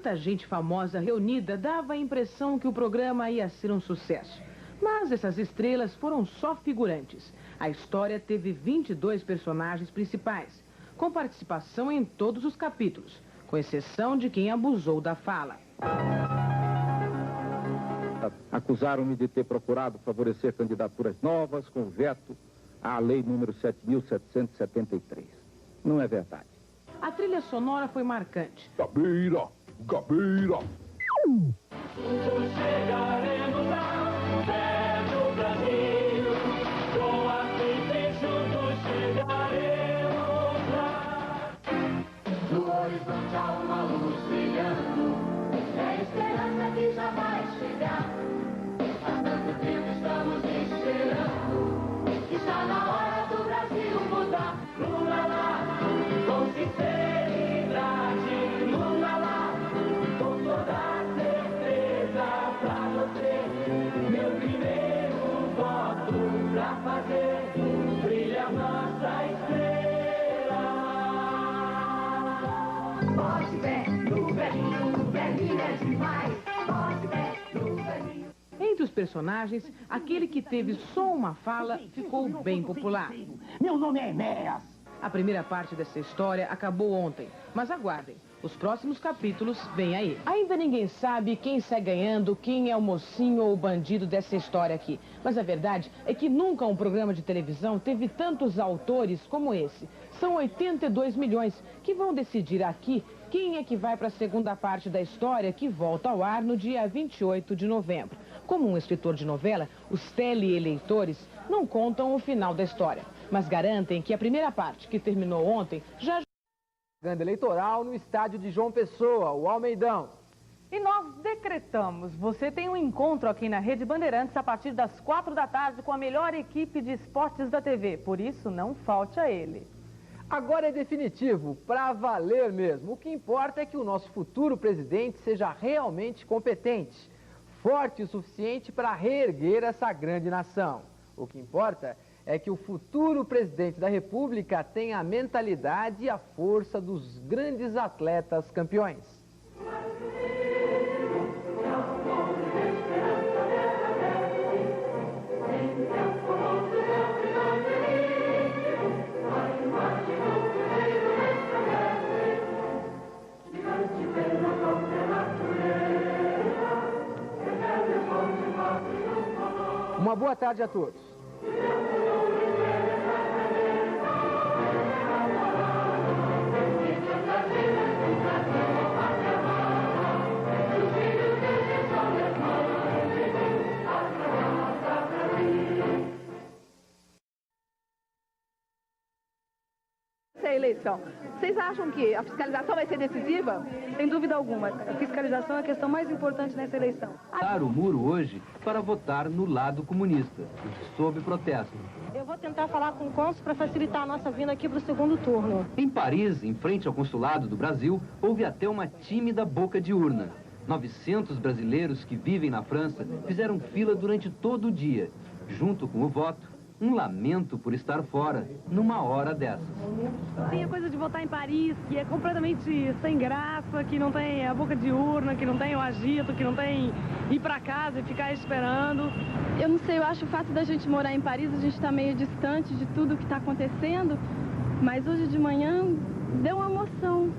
Tanta gente famosa reunida dava a impressão que o programa ia ser um sucesso. Mas essas estrelas foram só figurantes. A história teve 22 personagens principais, com participação em todos os capítulos, com exceção de quem abusou da fala. Acusaram-me de ter procurado favorecer candidaturas novas com veto à lei número 7.773. Não é verdade. A trilha sonora foi marcante. Gabeira! Gabeira! Juntos chegaremos lá, perto do Brasil. Com a frente juntos chegaremos lá. No horizonte há uma luz brilhando. É a esperança que já vai chegar. Há tanto tempo estamos esperando. Está na hora do Brasil mudar. Lula lá, com sinceridade. Lula lá, com toda certeza pra você. Meu primeiro voto pra fazer brilha a nossa estrela. Bote fé no velhinho, o velhinho é demais. Bote fé no velhinho. Entre os personagens, aquele que teve só uma fala ficou bem popular. Meu nome é Enéas. A primeira parte dessa história acabou ontem, mas aguardem, os próximos capítulos vêm aí. Ainda ninguém sabe quem sai ganhando, quem é o mocinho ou o bandido dessa história aqui. Mas a verdade é que nunca um programa de televisão teve tantos autores como esse. São 82 milhões que vão decidir aqui quem é que vai para a segunda parte da história que volta ao ar no dia 28 de novembro. Como um escritor de novela, os teleeleitores não contam o final da história, mas garantem que a primeira parte, que terminou ontem, já... Propaganda eleitoral no estádio de João Pessoa, o Almeidão. E nós decretamos, você tem um encontro aqui na Rede Bandeirantes a partir das 4 da tarde com a melhor equipe de esportes da TV, por isso não falte a ele. Agora é definitivo, pra valer mesmo. O que importa é que o nosso futuro presidente seja realmente competente, forte o suficiente para reerguer essa grande nação. O que importa é que o futuro presidente da República tenha a mentalidade e a força dos grandes atletas campeões. Uma boa tarde a todos. Essa eleição. Vocês acham que a fiscalização vai ser decisiva? Sem dúvida alguma, a fiscalização é a questão mais importante nessa eleição. Dar o muro hoje para votar no lado comunista, sob protesto. Eu vou tentar falar com o cônsul para facilitar a nossa vinda aqui para o segundo turno. Em Paris, em frente ao consulado do Brasil, houve até uma tímida boca de urna. 900 brasileiros que vivem na França fizeram fila durante todo o dia. Junto com o voto, um lamento por estar fora, numa hora dessas. Tem a coisa de votar em Paris, que é completamente sem graça, que não tem a boca de urna, que não tem o agito, que não tem ir para casa e ficar esperando. Eu não sei, eu acho o fato da gente morar em Paris, a gente está meio distante de tudo que está acontecendo, mas hoje de manhã deu uma emoção.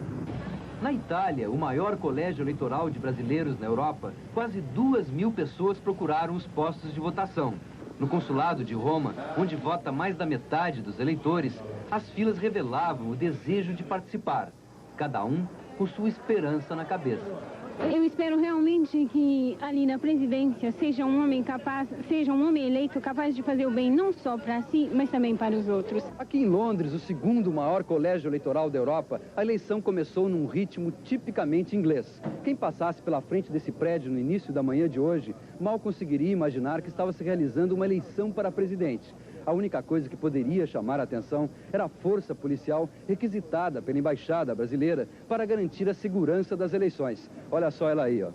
Na Itália, o maior colégio eleitoral de brasileiros na Europa, quase 2.000 pessoas procuraram os postos de votação. No consulado de Roma, onde vota mais da metade dos eleitores, as filas revelavam o desejo de participar, cada um com sua esperança na cabeça. Eu espero realmente que ali na presidência seja um homem capaz, seja um homem eleito capaz de fazer o bem não só para si, mas também para os outros. Aqui em Londres, o segundo maior colégio eleitoral da Europa, a eleição começou num ritmo tipicamente inglês. Quem passasse pela frente desse prédio no início da manhã de hoje, mal conseguiria imaginar que estava se realizando uma eleição para presidente. A única coisa que poderia chamar a atenção era a força policial requisitada pela embaixada brasileira para garantir a segurança das eleições. Olha só ela aí, ó.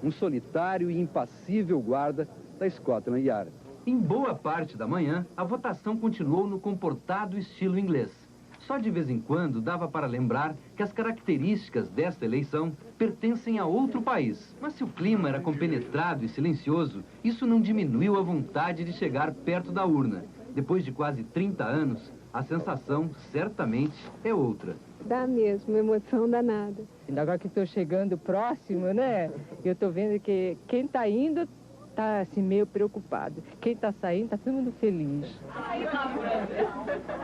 Um solitário e impassível guarda da Scotland Yard. Em boa parte da manhã, a votação continuou no comportado estilo inglês. Só de vez em quando dava para lembrar que as características desta eleição pertencem a outro país. Mas se o clima era compenetrado e silencioso, isso não diminuiu a vontade de chegar perto da urna. Depois de quase 30 anos, a sensação certamente é outra. Dá mesmo, emoção danada. Agora que estou chegando próximo, né? Eu estou vendo que quem está indo está assim, meio preocupado. Quem está saindo está todo mundo feliz.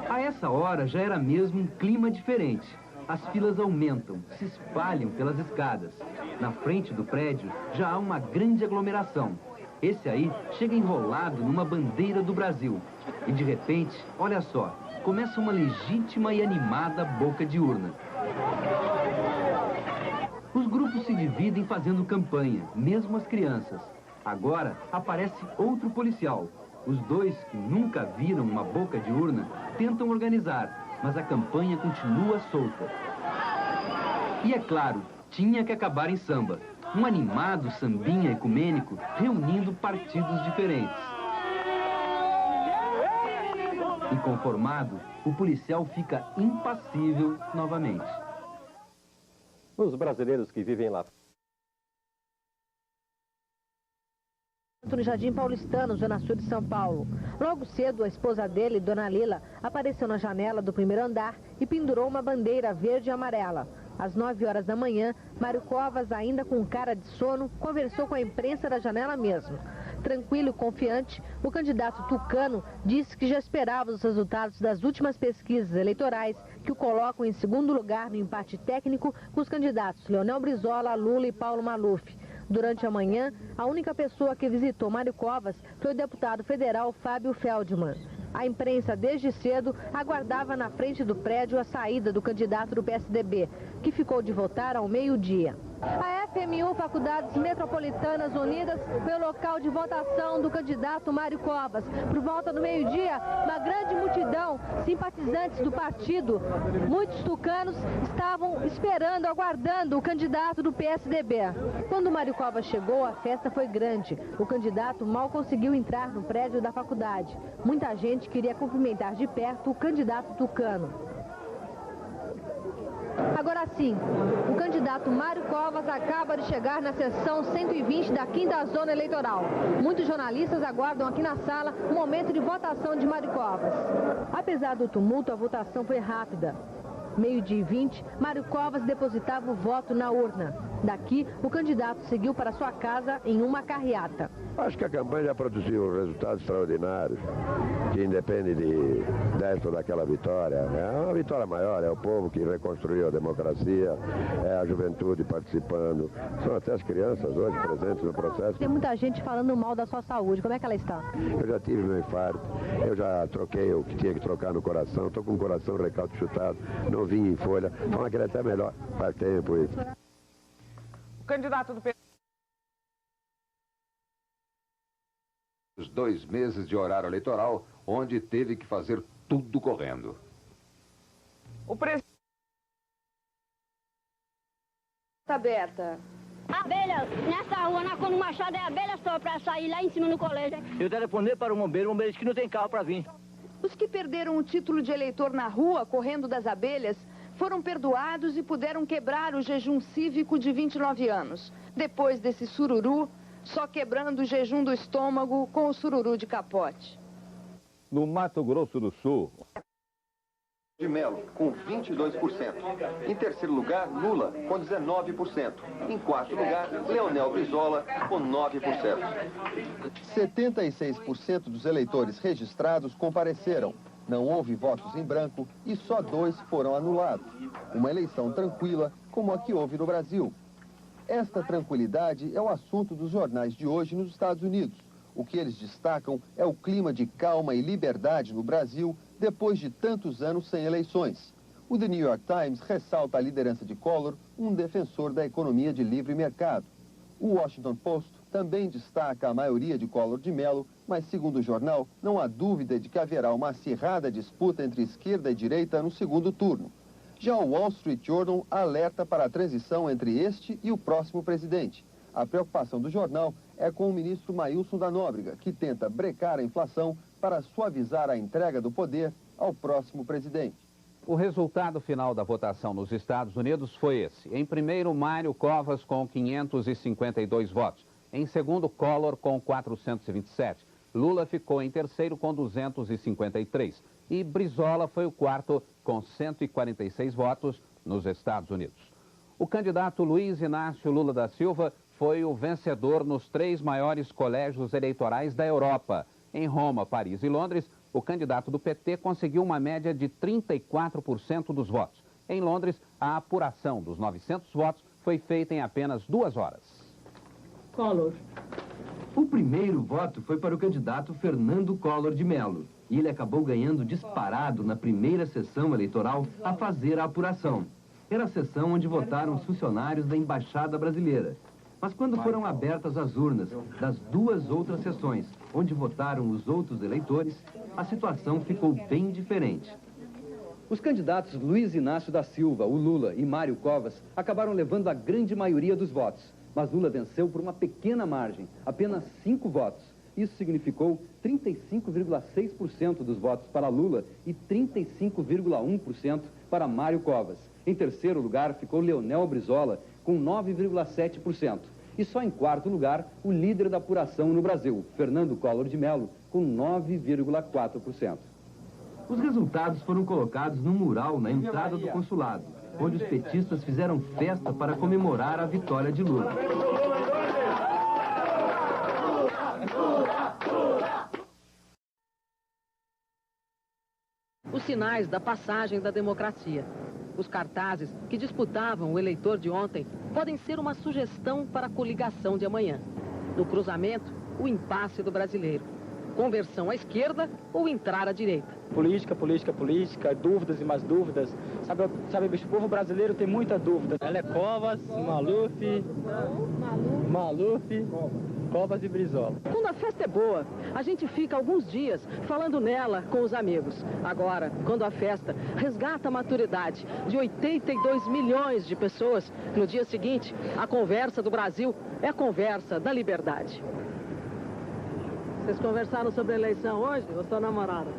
A essa hora já era mesmo um clima diferente. As filas aumentam, se espalham pelas escadas. Na frente do prédio já há uma grande aglomeração. Esse aí chega enrolado numa bandeira do Brasil. E de repente, olha só, começa uma legítima e animada boca de urna. Os grupos se dividem fazendo campanha, mesmo as crianças. Agora aparece outro policial. Os dois, que nunca viram uma boca de urna, tentam organizar, mas a campanha continua solta. E é claro, tinha que acabar em samba. Um animado sambinha ecumênico reunindo partidos diferentes. Inconformado, o policial fica impassível novamente. Os brasileiros que vivem lá no Jardim Paulistano, zona sul de São Paulo. Logo cedo, a esposa dele, Dona Lila, apareceu na janela do primeiro andar e pendurou uma bandeira verde e amarela. Às 9 horas da manhã, Mário Covas, ainda com cara de sono, conversou com a imprensa da janela mesmo. Tranquilo e confiante, o candidato tucano disse que já esperava os resultados das últimas pesquisas eleitorais que o colocam em segundo lugar no empate técnico com os candidatos Leonel Brizola, Lula e Paulo Maluf. Durante a manhã, a única pessoa que visitou Mário Covas foi o deputado federal Fábio Feldman. A imprensa, desde cedo, aguardava na frente do prédio a saída do candidato do PSDB, que ficou de votar ao meio-dia. A FMU, Faculdades Metropolitanas Unidas, foi o local de votação do candidato Mário Covas. Por volta do meio-dia, uma grande multidão, simpatizantes do partido, muitos tucanos, estavam esperando, aguardando o candidato do PSDB. Quando Mário Covas chegou, a festa foi grande. O candidato mal conseguiu entrar no prédio da faculdade. Muita gente queria cumprimentar de perto o candidato tucano. Agora sim, o candidato Mário Covas acaba de chegar na sessão 120 da 5ª Zona Eleitoral. Muitos jornalistas aguardam aqui na sala o momento de votação de Mário Covas. Apesar do tumulto, a votação foi rápida. Meio-dia e 20, Mário Covas depositava o voto na urna. Daqui, o candidato seguiu para sua casa em uma carreata. Acho que a campanha já produziu resultados extraordinários, que independe de desta daquela vitória. É uma vitória maior, é o povo que reconstruiu a democracia, é a juventude participando. São até as crianças hoje presentes no processo. Tem muita gente falando mal da sua saúde, como é que ela está? Eu já tive meu infarto, eu já troquei o que tinha que trocar no coração, estou com o coração recalcitrado, não vim em folha, falam que ele é até melhor, faz tempo isso. O candidato do Os 2 meses de horário eleitoral, onde teve que fazer tudo correndo. O presidente está aberta. Abelha, nessa rua, na Conde Machado, é abelha só para sair lá em cima no colégio. Eu telefonei para o bombeiro disse que não tem carro para vir. Os que perderam o título de eleitor na rua, correndo das abelhas, foram perdoados e puderam quebrar o jejum cívico de 29 anos. Depois desse sururu, só quebrando o jejum do estômago com o sururu de capote. No Mato Grosso do Sul, de Melo, com 22%. Em terceiro lugar, Lula, com 19%. Em quarto lugar, Leonel Brizola, com 9%. 76% dos eleitores registrados compareceram. Não houve votos em branco e só 2 foram anulados. Uma eleição tranquila, como a que houve no Brasil. Esta tranquilidade é o assunto dos jornais de hoje nos Estados Unidos. O que eles destacam é o clima de calma e liberdade no Brasil depois de tantos anos sem eleições. O The New York Times ressalta a liderança de Collor, um defensor da economia de livre mercado. O Washington Post também destaca a maioria de Collor de Mello, mas segundo o jornal, não há dúvida de que haverá uma acirrada disputa entre esquerda e direita no segundo turno. Já o Wall Street Journal alerta para a transição entre este e o próximo presidente. A preocupação do jornal é com o ministro Maílson da Nóbrega, que tenta brecar a inflação para suavizar a entrega do poder ao próximo presidente. O resultado final da votação nos Estados Unidos foi esse. Em primeiro, Mário Covas com 552 votos. Em segundo, Collor com 427. Lula ficou em terceiro com 253. E Brizola foi o quarto com 146 votos nos Estados Unidos. O candidato Luiz Inácio Lula da Silva foi o vencedor nos 3 maiores colégios eleitorais da Europa. Em Roma, Paris e Londres, o candidato do PT conseguiu uma média de 34% dos votos. Em Londres, a apuração dos 900 votos foi feita em apenas 2 horas. Collor. O primeiro voto foi para o candidato Fernando Collor de Mello. E ele acabou ganhando disparado na primeira sessão eleitoral a fazer a apuração. Era a sessão onde votaram os funcionários da Embaixada Brasileira. Mas quando foram abertas as urnas das 2 outras sessões, onde votaram os outros eleitores, a situação ficou bem diferente. Os candidatos Luiz Inácio da Silva, o Lula, e Mário Covas acabaram levando a grande maioria dos votos. Mas Lula venceu por uma pequena margem, apenas 5 votos. Isso significou 35,6% dos votos para Lula e 35,1% para Mário Covas. Em terceiro lugar ficou Leonel Brizola, com 9,7%. E só em quarto lugar, o líder da apuração no Brasil, Fernando Collor de Mello, com 9,4%. Os resultados foram colocados no mural na entrada do consulado, onde os petistas fizeram festa para comemorar a vitória de Lula. Os sinais da passagem da democracia. Os cartazes que disputavam o eleitor de ontem podem ser uma sugestão para a coligação de amanhã. No cruzamento, o impasse do brasileiro. Conversão à esquerda ou entrar à direita. Política, política, política, dúvidas e mais dúvidas. Sabe, bicho, o povo brasileiro tem muita dúvida. Ela é Covas, Maluf, Covas e Brizola. Quando a festa é boa, a gente fica alguns dias falando nela com os amigos. Agora, quando a festa resgata a maturidade de 82 milhões de pessoas, no dia seguinte, a conversa do Brasil é a conversa da liberdade. Vocês conversaram sobre a eleição hoje, ou sua namorada?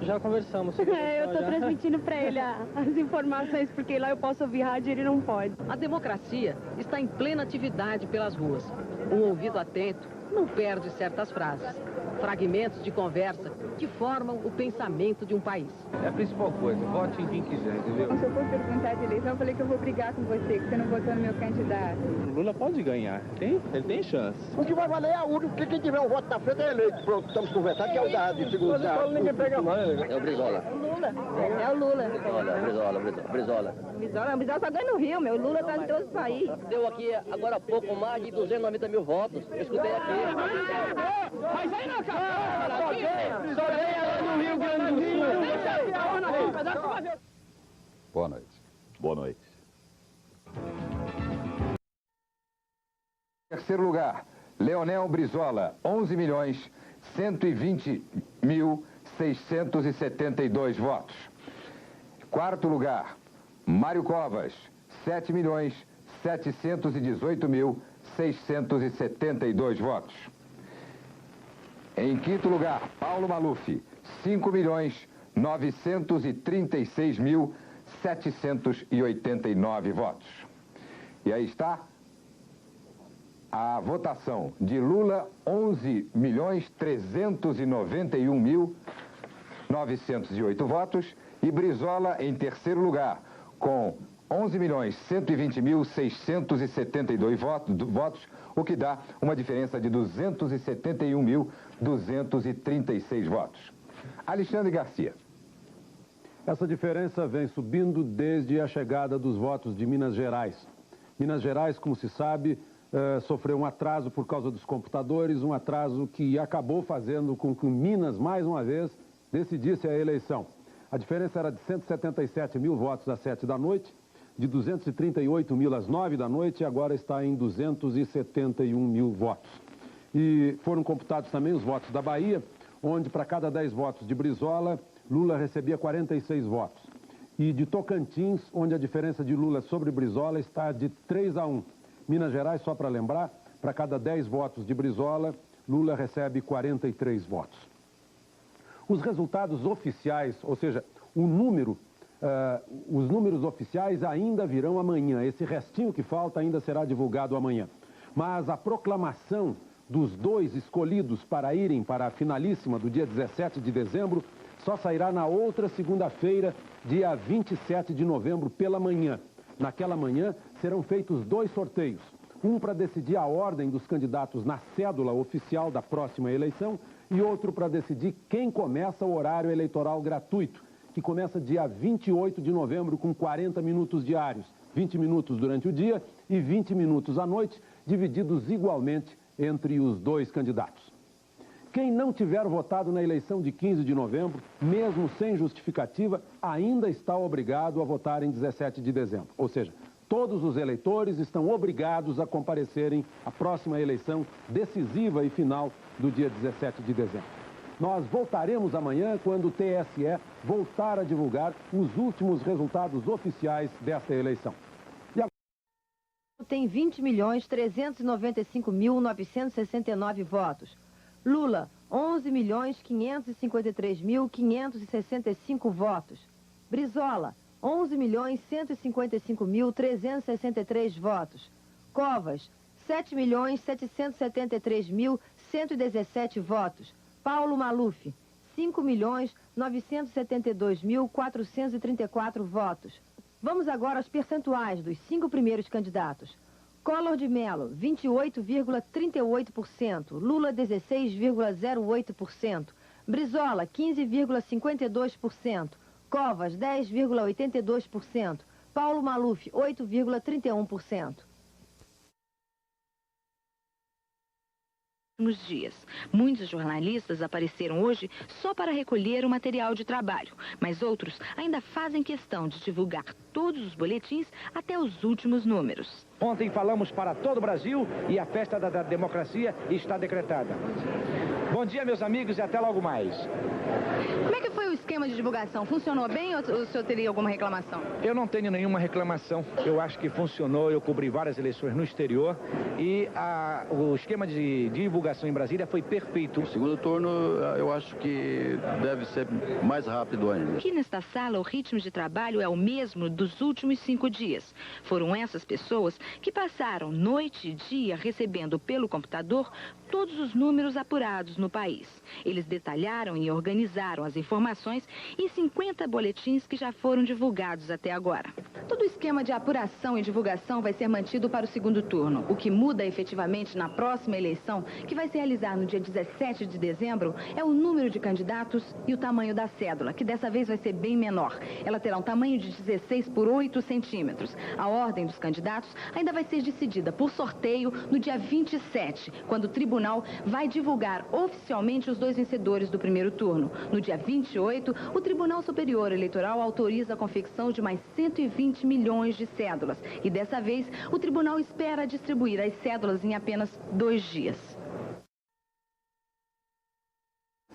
Já conversamos sobre a eleição. Eu estou transmitindo para ele as informações, porque lá eu posso ouvir rádio e ele não pode. A democracia está em plena atividade pelas ruas. Um ouvido atento não perde certas frases. Fragmentos de conversa que formam o pensamento de um país. É a principal coisa, vote em quem quiser, entendeu? Se eu for perguntar de eleição, eu falei que eu vou brigar com você, que você não votou no meu candidato. O Lula pode ganhar, ele tem chance. O que vai valer é a urna, porque quem tiver um voto na frente é eleito. Pronto, estamos conversando, que é o dado de segundo dado. Ninguém pega mais. É o Brizola. É o Lula. É o Lula. Brizola. Brizola só ganha no Rio, meu. O Lula está em todo o país. Deu aqui agora há pouco mais de 290 mil votos. Eu escutei aqui. Mas aí não acabou! Só ganha lá no Rio Grande do Sul! Boa noite. Boa noite. Terceiro lugar, Leonel Brizola, 11.120.672 votos. Quarto lugar, Mário Covas, 7.718.672 votos. Em quinto lugar, Paulo Maluf, 5.936.789 votos. E aí está a votação de Lula, 11.391.908 votos, e Brizola em terceiro lugar, com 11.120.672 votos, o que dá uma diferença de 271.236 votos. Alexandre Garcia. Essa diferença vem subindo desde a chegada dos votos de Minas Gerais. Minas Gerais, como se sabe, sofreu um atraso por causa dos computadores, um atraso que acabou fazendo com que Minas, mais uma vez, decidisse a eleição. A diferença era de 177 mil votos às 7 da noite, de 238 mil às 9 da noite, e agora está em 271 mil votos. E foram computados também os votos da Bahia, onde para cada 10 votos de Brizola, Lula recebia 46 votos. E de Tocantins, onde a diferença de Lula sobre Brizola está de 3-1. Minas Gerais, só para lembrar, para cada 10 votos de Brizola, Lula recebe 43 votos. Os resultados oficiais, ou seja, o número os números oficiais ainda virão amanhã. Esse restinho que falta ainda será divulgado amanhã. Mas a proclamação dos 2 escolhidos para irem para a finalíssima do dia 17 de dezembro só sairá na outra segunda-feira, dia 27 de novembro, pela manhã. Naquela manhã serão feitos 2 sorteios. Um para decidir a ordem dos candidatos na cédula oficial da próxima eleição e outro para decidir quem começa o horário eleitoral gratuito, que começa dia 28 de novembro com 40 minutos diários, 20 minutos durante o dia e 20 minutos à noite, divididos igualmente entre os 2 candidatos. Quem não tiver votado na eleição de 15 de novembro, mesmo sem justificativa, ainda está obrigado a votar em 17 de dezembro. Ou seja, todos os eleitores estão obrigados a comparecerem à próxima eleição decisiva e final do dia 17 de dezembro. Nós voltaremos amanhã quando o TSE voltar a divulgar os últimos resultados oficiais desta eleição. Tem 20.395.969 votos. Lula, 11.553.565 votos. Brizola, 11.155.363 votos. Covas, 7.773.117 votos. Paulo Maluf, 5.972.434 votos. Vamos agora aos percentuais dos 5 primeiros candidatos. Collor de Mello, 28,38%. Lula, 16,08%. Brizola, 15,52%. Covas, 10,82%. Paulo Maluf, 8,31%. Nos dias. Muitos jornalistas apareceram hoje só para recolher o material de trabalho, mas outros ainda fazem questão de divulgar todos os boletins até os últimos números. Ontem falamos para todo o Brasil e a festa da democracia está decretada. Bom dia, meus amigos, e até logo mais. Como é que foi o esquema de divulgação? Funcionou bem ou o senhor teria alguma reclamação? Eu não tenho nenhuma reclamação. Eu acho que funcionou. Eu cobri várias eleições no exterior e o esquema de divulgação em Brasília foi perfeito. O segundo turno, eu acho que deve ser mais rápido ainda. Aqui nesta sala, o ritmo de trabalho é o mesmo dos últimos 5 dias. Foram essas pessoas que passaram noite e dia recebendo pelo computador todos os números apurados no país. Eles detalharam e organizaram as informações em 50 boletins que já foram divulgados até agora. Todo o esquema de apuração e divulgação vai ser mantido para o segundo turno. O que muda efetivamente na próxima eleição, que vai se realizar no dia 17 de dezembro, é o número de candidatos e o tamanho da cédula, que dessa vez vai ser bem menor. Ela terá um tamanho de 16 por 8 centímetros. A ordem dos candidatos ainda vai ser decidida por sorteio no dia 27, quando o tribunal vai divulgar oficialmente os 2 vencedores do primeiro turno. No dia 28, o Tribunal Superior Eleitoral autoriza a confecção de mais 120 milhões de cédulas. E dessa vez, o tribunal espera distribuir as cédulas em apenas 2 dias.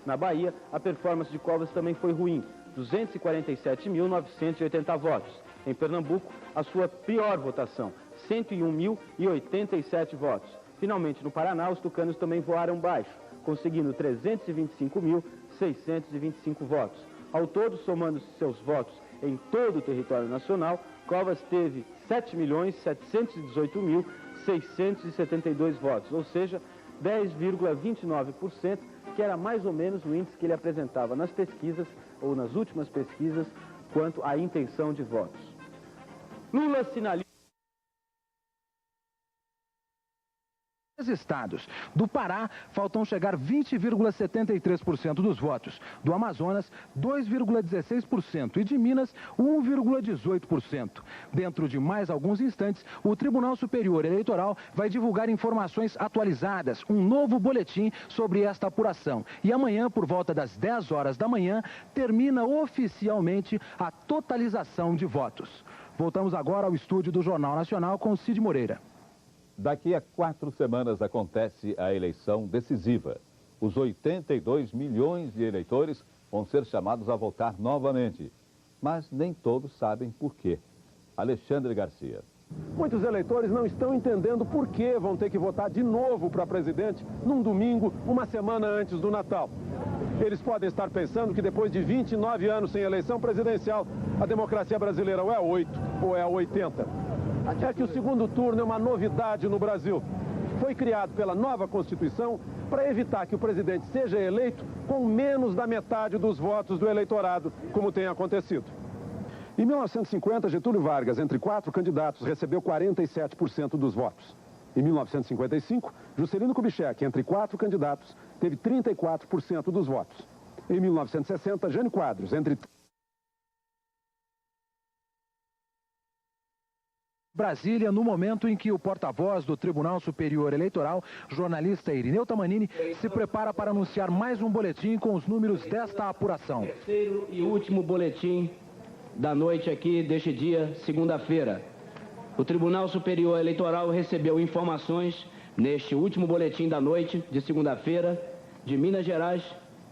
Na Bahia, a performance de Covas também foi ruim, 247.980 votos. Em Pernambuco, a sua pior votação, 101.087 votos. Finalmente, no Paraná, os tucanos também voaram baixo, conseguindo 325.625 votos. Ao todo, somando seus votos em todo o território nacional, Covas teve 7.718.672 votos, ou seja, 10,29%, que era mais ou menos o índice que ele apresentava nas pesquisas, ou nas últimas pesquisas, quanto à intenção de votos. Lula sinaliza... Estados. Do Pará, faltam chegar 20,73% dos votos. Do Amazonas, 2,16% e de Minas, 1,18%. Dentro de mais alguns instantes, o Tribunal Superior Eleitoral vai divulgar informações atualizadas, um novo boletim sobre esta apuração. E amanhã, por volta das 10 horas da manhã, termina oficialmente a totalização de votos. Voltamos agora ao estúdio do Jornal Nacional com Cid Moreira. Daqui a 4 semanas acontece a eleição decisiva. Os 82 milhões de eleitores vão ser chamados a votar novamente. Mas nem todos sabem por quê. Alexandre Garcia. Muitos eleitores não estão entendendo por que vão ter que votar de novo para presidente num domingo, uma semana antes do Natal. Eles podem estar pensando que depois de 29 anos sem eleição presidencial, a democracia brasileira ou é a 8 ou é a 80. É que o segundo turno é uma novidade no Brasil. Foi criado pela nova Constituição para evitar que o presidente seja eleito com menos da metade dos votos do eleitorado, como tem acontecido. Em 1950, Getúlio Vargas, entre 4 candidatos, recebeu 47% dos votos. Em 1955, Juscelino Kubitschek, entre 4 candidatos, teve 34% dos votos. Em 1960, Jânio Quadros, entre... Brasília, no momento em que o porta-voz do Tribunal Superior Eleitoral, jornalista Irineu Tamanini, se prepara para anunciar mais um boletim com os números desta apuração. Terceiro e último boletim da noite aqui deste dia, segunda-feira. O Tribunal Superior Eleitoral recebeu informações neste último boletim da noite de segunda-feira de Minas Gerais,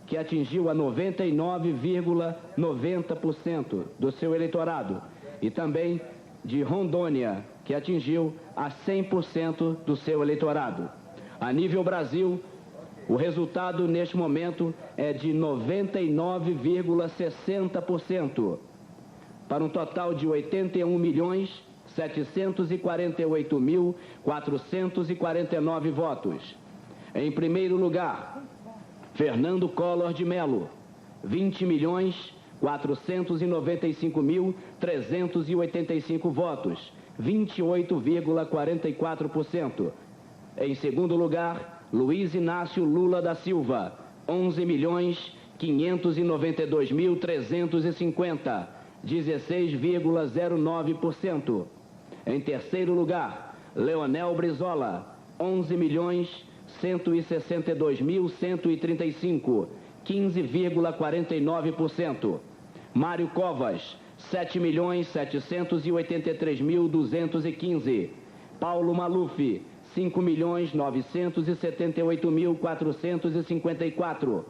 que atingiu a 99,90% do seu eleitorado, e também de Rondônia, que atingiu a 100% do seu eleitorado. A nível Brasil, o resultado neste momento é de 99,60%, para um total de 81.748.449 votos. Em primeiro lugar, Fernando Collor de Mello, 20.495.385 votos, 28,44%. Em segundo lugar, Luiz Inácio Lula da Silva, 11.592.350, 16,09%. Em terceiro lugar, Leonel Brizola, 11.162.135, 15,49%. Mário Covas, 7.783.215. Paulo Maluf, 5.978.454.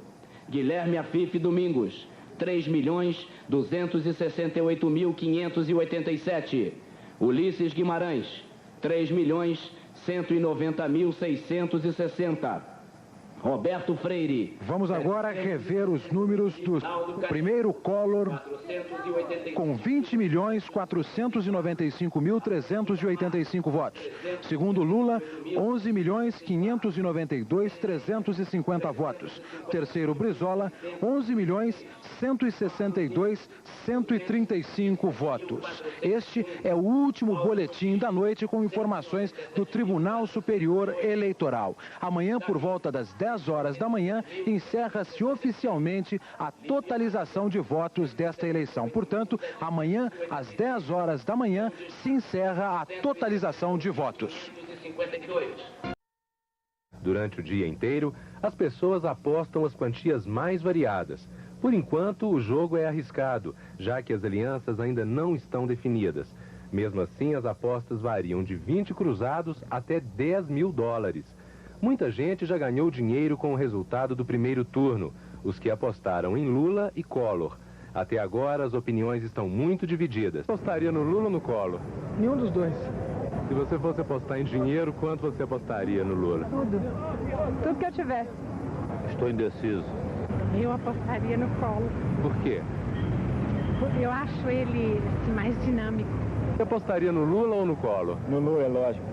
Guilherme Afife Domingos, 3.268.587. Ulisses Guimarães, 3.190.660. Roberto Freire. Vamos agora rever os números do primeiro Collor, com 20.495.385 votos. Segundo Lula, 11.592.350 votos. Terceiro Brizola, 11.162.135 votos. Este é o último boletim da noite com informações do Tribunal Superior Eleitoral. Amanhã, por volta das 10 horas da manhã, encerra-se oficialmente a totalização de votos desta eleição. Portanto, amanhã, às 10 horas da manhã, se encerra a totalização de votos. Durante o dia inteiro, as pessoas apostam as quantias mais variadas. Por enquanto, o jogo é arriscado, já que as alianças ainda não estão definidas. Mesmo assim, as apostas variam de 20 cruzados até 10 mil dólares. Muita gente já ganhou dinheiro com o resultado do primeiro turno, os que apostaram em Lula e Collor. Até agora, as opiniões estão muito divididas. Apostaria no Lula ou no Collor? Nenhum dos dois. Se você fosse apostar em dinheiro, quanto você apostaria no Lula? Tudo. Tudo que eu tivesse. Estou indeciso. Eu apostaria no Collor. Por quê? Eu acho ele assim, mais dinâmico. Você apostaria no Lula ou no Collor? No Lula, é lógico.